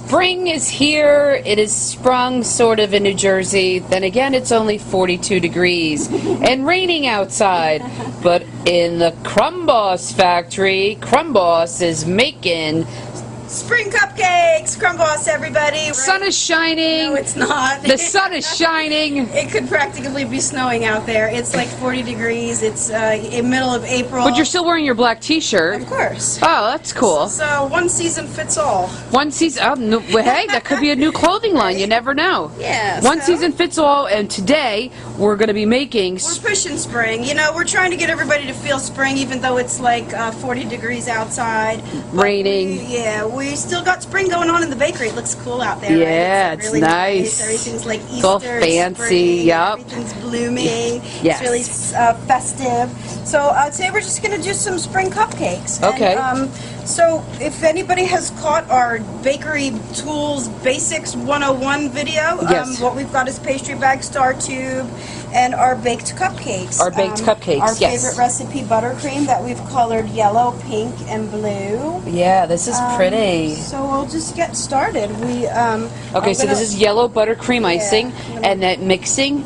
Spring is here. It is sprung sort of in New Jersey. Then again, it's only 42 degrees and raining outside. But in the Crumb Boss factory, Crumb Boss is making spring cupcakes. Crumb Boss, everybody. Right? Sun is shining. No, it's not. The sun is shining. It could practically be snowing out there. It's like 40 degrees. It's in middle of April. But you're still wearing your black t-shirt. Of course. Oh, that's cool. So one season fits all. One season. Oh, no, well, hey, that could be a new clothing line. You never know. Yeah. One season fits all. And today we're going to be making. We're pushing spring. You know, we're trying to get everybody to feel spring, even though it's like 40 degrees outside. Raining. We still got spring going on in the bakery. It looks cool out there. Yeah, right? it's really nice. Everything's like Easter. It's all fancy. Spring, yup. Everything's blooming. Yes. It's really festive. So today we're just going to do some spring cupcakes. Okay. And, so if anybody has caught our Bakery Tools Basics 101 video, yes. What we've got is pastry bag, star tube, and our baked cupcakes. Our baked cupcakes, our yes. favorite recipe, buttercream, that we've colored yellow, pink, and blue. Yeah, this is pretty. So we'll just get started. Okay, so this is yellow buttercream icing, and that mixing.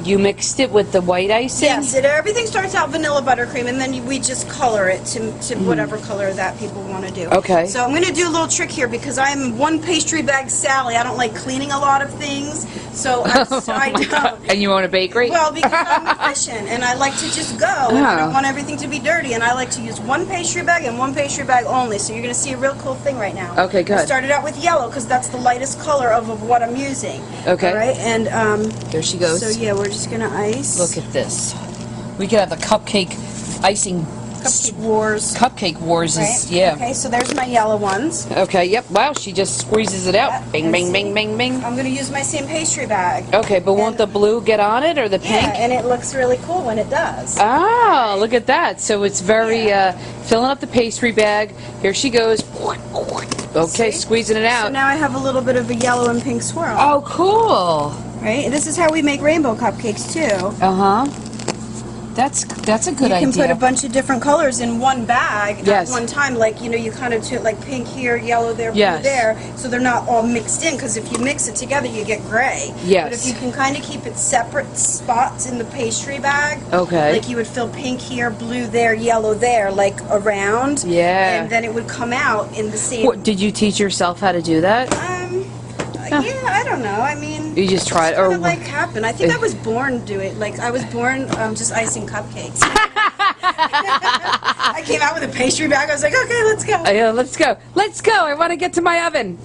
You mixed it with the white icing? Yes, everything starts out vanilla buttercream, and then we just color it to whatever color that people want to do. Okay. So I'm going to do a little trick here because I'm one pastry bag Sally. I don't like cleaning a lot of things, so I don't. And you own a bakery? Well, because I'm efficient, and I like to just go, and I don't want everything to be dirty, and I like to use one pastry bag and one pastry bag only, so you're going to see a real cool thing right now. Okay, good. I started out with yellow because that's the lightest color of what I'm using. Okay. All right, and there she goes. so yeah, we're just gonna ice. Look at this. We could have the cupcake icing. Cupcake wars. Is, yeah. Okay, so there's my yellow ones. Okay, yep. Wow, she just squeezes it out. Yep. Bing, bing, bing, bing, bing. I'm gonna use my same pastry bag. Okay, but won't the blue get on it or the pink? Yeah, and it looks really cool when it does. Ah, look at that. So it's very, filling up the pastry bag. Here she goes. Okay, squeezing it out. So now I have a little bit of a yellow and pink swirl. Oh, cool. Right? This is how we make rainbow cupcakes too. Uh-huh. That's a good idea. You can put a bunch of different colors in one bag yes. at one time. Like, you know, you kind of do like pink here, yellow there, blue yes. there, so they're not all mixed in, because if you mix it together, you get gray. Yes. But if you can kind of keep it separate spots in the pastry bag, okay. like you would fill pink here, blue there, yellow there, like around. Yeah. And then it would come out in the same... What, did you teach yourself how to do that? Yeah, I don't know. I mean, you just tried, or like happened. I think I was born to do it. Like I was born just icing cupcakes. I came out with a pastry bag. I was like, okay, let's go. Yeah, let's go. Let's go. I want to get to my oven.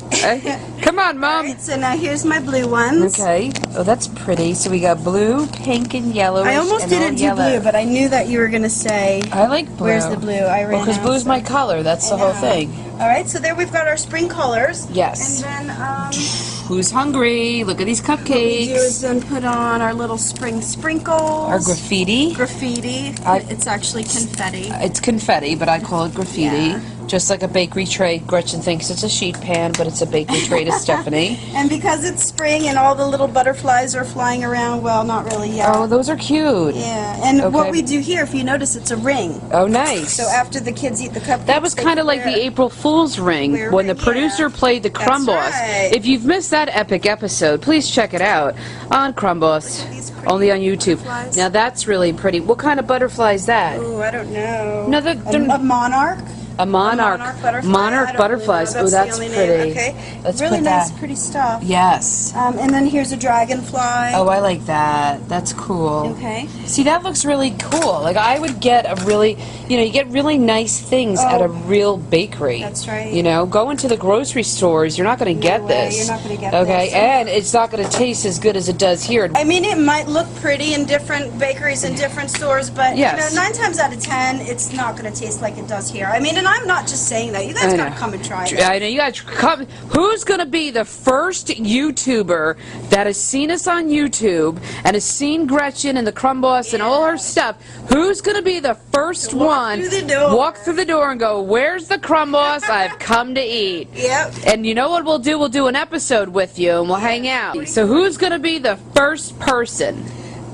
Come on, Mom. All right, so now here's my blue ones. Okay. Oh, that's pretty. So we got blue, pink, and yellow. I almost didn't do blue, but I knew that you were going to say, I like blue. Where's the blue? I ran because blue's my color. That's the whole thing. All right, so there we've got our spring colors. Yes. And then, who's hungry? Look at these cupcakes. What we do is then put on our little spring sprinkles. Our graffiti. It's actually confetti. It's confetti, but I call it graffiti. Yeah. Just like a bakery tray. Gretchen thinks it's a sheet pan, but it's a bakery tray to Stephanie. And because it's spring and all the little butterflies are flying around, well, not really yet. Oh, those are cute. Yeah, and what we do here, if you notice, it's a ring. Oh, nice. So after the kids eat the cupcakes, that was kind of like the April Fool's ring when the producer played the Crumb Boss. Right. If you've missed that epic episode, please check it out on Crumb Boss, only on YouTube. Butterflies. Now that's really pretty. What kind of butterfly is that? Oh, I don't know. No, a monarch. A monarch butterfly. Monarch butterflies. Really oh, that's pretty. Okay. Let's really put nice, that. pretty stuff. Yes. And then here's a dragonfly. Oh, I like that. That's cool. Okay. See, that looks really cool. Like, I would get a really, you get really nice things at a real bakery. That's right. Go into the grocery stores. You're not going to get this. You're not going to get okay, this. and it's not going to taste as good as it does here. I mean, it might look pretty in different bakeries and different stores, but 9 times out of 10, it's not going to taste like it does here. I mean, and I'm not just saying that. You guys got to come and try it. I know, you guys come. Who's going to be the first YouTuber that has seen us on YouTube and has seen Gretchen and the Crumb Boss and all her stuff? Who's going to be the first one walk through the door and go, where's the Crumb Boss? I've come to eat. Yep. And you know what we'll do? We'll do an episode with you and we'll hang out. So who's going to be the first person?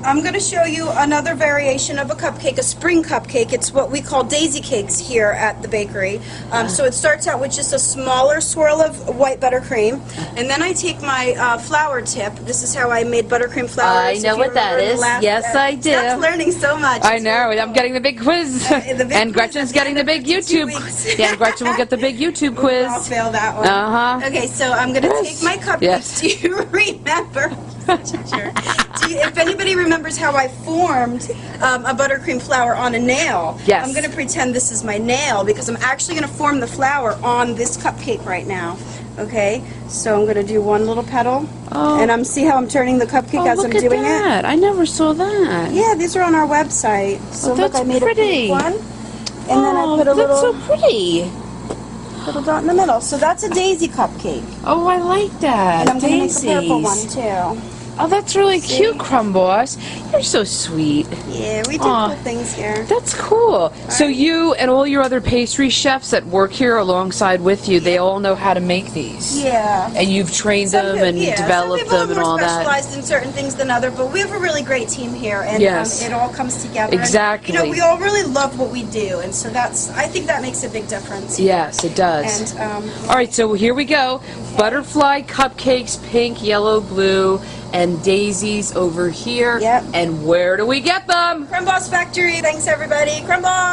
I'm going to show you another variation of a cupcake, a spring cupcake. It's what we call daisy cakes here at the bakery. So it starts out with just a smaller swirl of white buttercream, and then I take my flour tip. This is how I made buttercream flour. I know what that is. Yes, I do. Steph's learning so much. I know. I'm getting the big quiz. And Gretchen's getting the big YouTube. Yeah, and Gretchen will get the big YouTube quiz. I'll fail that one. Uh-huh. Okay, so I'm going to take my cupcakes. Do you remember? If anybody remembers how I formed a buttercream flour on a nail, yes. I'm going to pretend this is my nail because I'm actually going to form the flour on this cupcake right now. Okay, so I'm going to do one little petal, and see how I'm turning the cupcake as I'm doing it? I never saw that. Yeah, these are on our website. So that's look, I made pretty. a pink one, and then I put a that's so pretty. little dot in the middle. So that's a daisy cupcake. Oh, I like that. And I'm going to make a purple one too. Oh, that's really cute, Crumb Boss. You're so sweet. Yeah, we do cool things here. That's cool. So you and all your other pastry chefs that work here alongside with you, they all know how to make these. Yeah. And you've trained them and developed them and all that. Some people are more specialized in certain things than others, but we have a really great team here, and it all comes together. Exactly. And, we all really love what we do, and so I think that makes a big difference. Yes, it does. And all right, so here we go. Butterfly cupcakes, pink, yellow, blue, and daisies over here. Yep. And where do we get them? Crumb Boss Factory. Thanks, everybody. Crumb Boss.